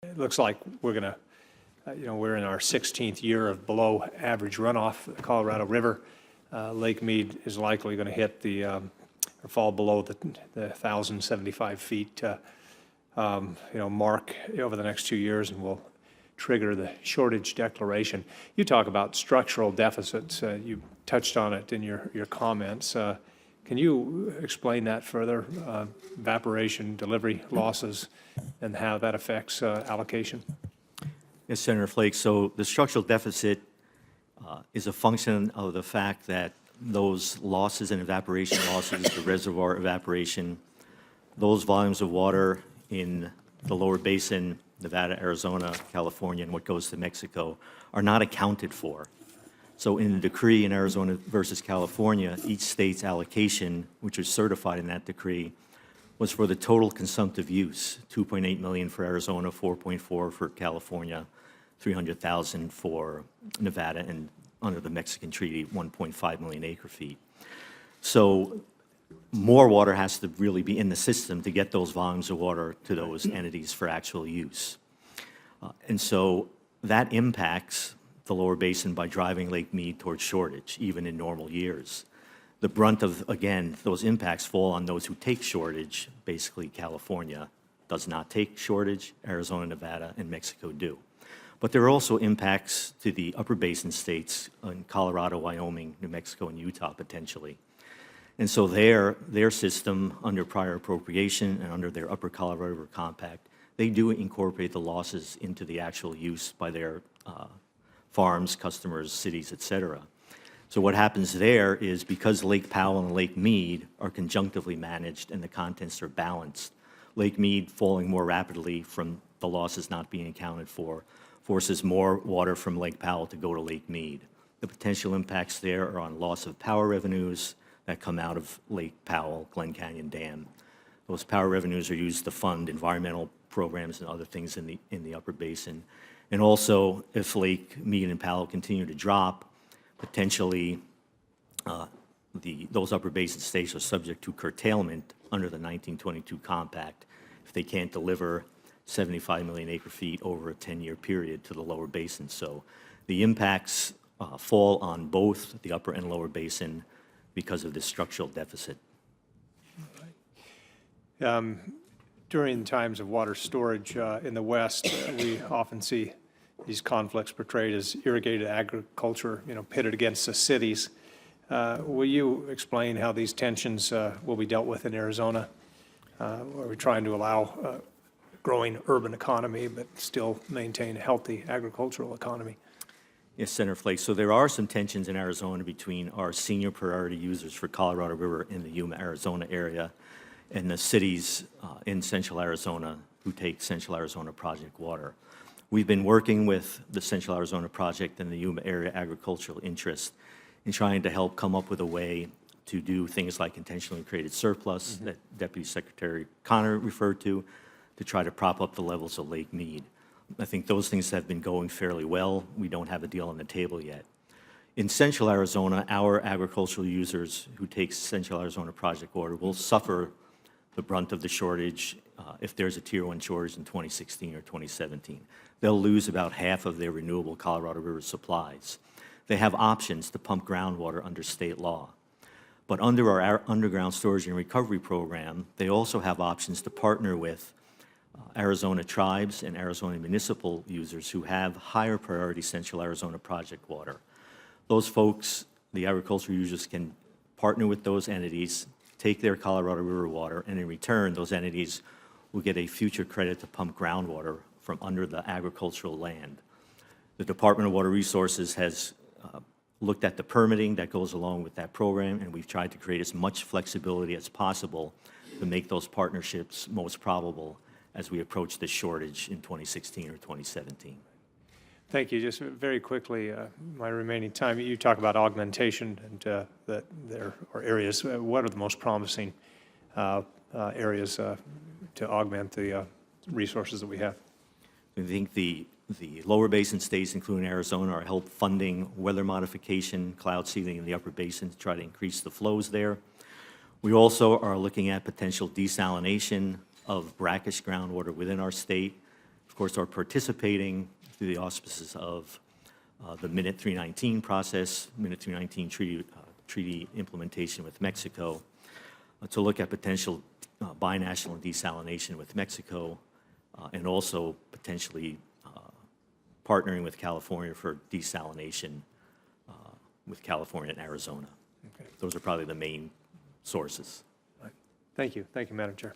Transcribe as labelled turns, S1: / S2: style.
S1: It looks like we're going to, we're in our 16th year of below average runoff. The Colorado River, Lake Mead is likely going to hit or fall below the 1,075 feet, mark over the next 2 years, and will trigger the shortage declaration. You talk about structural deficits. You touched on it in your comments. Can you explain that further? Evaporation, delivery losses, and how that affects allocation?
S2: Yes, Senator Flake. So the structural deficit is a function of the fact that those losses and evaporation losses, the reservoir evaporation, those volumes of water in the lower basin, Nevada, Arizona, California, and what goes to Mexico are not accounted for. So in the decree in Arizona versus California, each state's allocation, which was certified in that decree, was for the total consumptive use, 2.8 million for Arizona, 4.4 for California, 300,000 for Nevada, and under the Mexican treaty, 1.5 million acre feet. So more water has to really be in the system to get those volumes of water to those entities for actual use. And so that impacts the lower basin by driving Lake Mead towards shortage, even in normal years. The brunt of, again, those impacts fall on those who take shortage. Basically, California does not take shortage, Arizona, Nevada, and Mexico do. But there are also impacts to the upper basin states in Colorado, Wyoming, New Mexico, and Utah, potentially. And so their system, under prior appropriation and under their Upper Colorado River Compact, they do incorporate the losses into the actual use by their farms, customers, cities, et cetera. So what happens there is because Lake Powell and Lake Mead are conjunctively managed and the contents are balanced, Lake Mead falling more rapidly from the losses not being accounted for forces more water from Lake Powell to go to Lake Mead. The potential impacts there are on loss of power revenues that come out of Lake Powell, Glen Canyon Dam. Those power revenues are used to fund environmental programs and other things in the upper basin. And also, if Lake Mead and Powell continue to drop, potentially those upper basin states are subject to curtailment under the 1922 compact if they can't deliver 75 million acre feet over a 10-year period to the lower basin. So the impacts fall on both the upper and lower basin because of this structural deficit.
S1: During times of water storage in the West, we often see these conflicts portrayed as irrigated agriculture, pitted against the cities. Will you explain how these tensions will be dealt with in Arizona? Are we trying to allow a growing urban economy but still maintain a healthy agricultural economy?
S2: Yes, Senator Flake. So there are some tensions in Arizona between our senior priority users for Colorado River in the Yuma, Arizona area and the cities in Central Arizona who take Central Arizona Project water. We've been working with the Central Arizona Project and the Yuma area agricultural interest in trying to help come up with a way to do things like intentionally created surplus that Deputy Secretary Connor referred to try to prop up the levels of Lake Mead. I think those things have been going fairly well. We don't have a deal on the table yet. In Central Arizona, our agricultural users who take Central Arizona Project water will suffer the brunt of the shortage if there's a Tier 1 shortage in 2016 or 2017. They'll lose about half of their renewable Colorado River supplies. They have options to pump groundwater under state law. But under our underground storage and recovery program, they also have options to partner with Arizona tribes and Arizona municipal users who have higher priority Central Arizona Project water. Those folks, the agricultural users, can partner with those entities, take their Colorado River water, and in return, those entities will get a future credit to pump groundwater from under the agricultural land. The Department of Water Resources has looked at the permitting that goes along with that program, and we've tried to create as much flexibility as possible to make those partnerships most probable as we approach this shortage in 2016 or 2017.
S1: Thank you. Just very quickly, my remaining time, you talk about augmentation and that there are areas. What are the most promising areas to augment the resources that we have?
S2: I think the lower basin states, including Arizona, are help funding weather modification, cloud seeding in the upper basin to try to increase the flows there. We also are looking at potential desalination of brackish groundwater within our state. course, are participating through the auspices of the Minute 319 process, Minute 319 treaty implementation with Mexico, to look at potential binational desalination with Mexico, and also potentially partnering with California for desalination with California and Arizona.
S1: Okay.
S2: Those are probably the main sources.
S1: Thank you. Thank you, Madam Chair.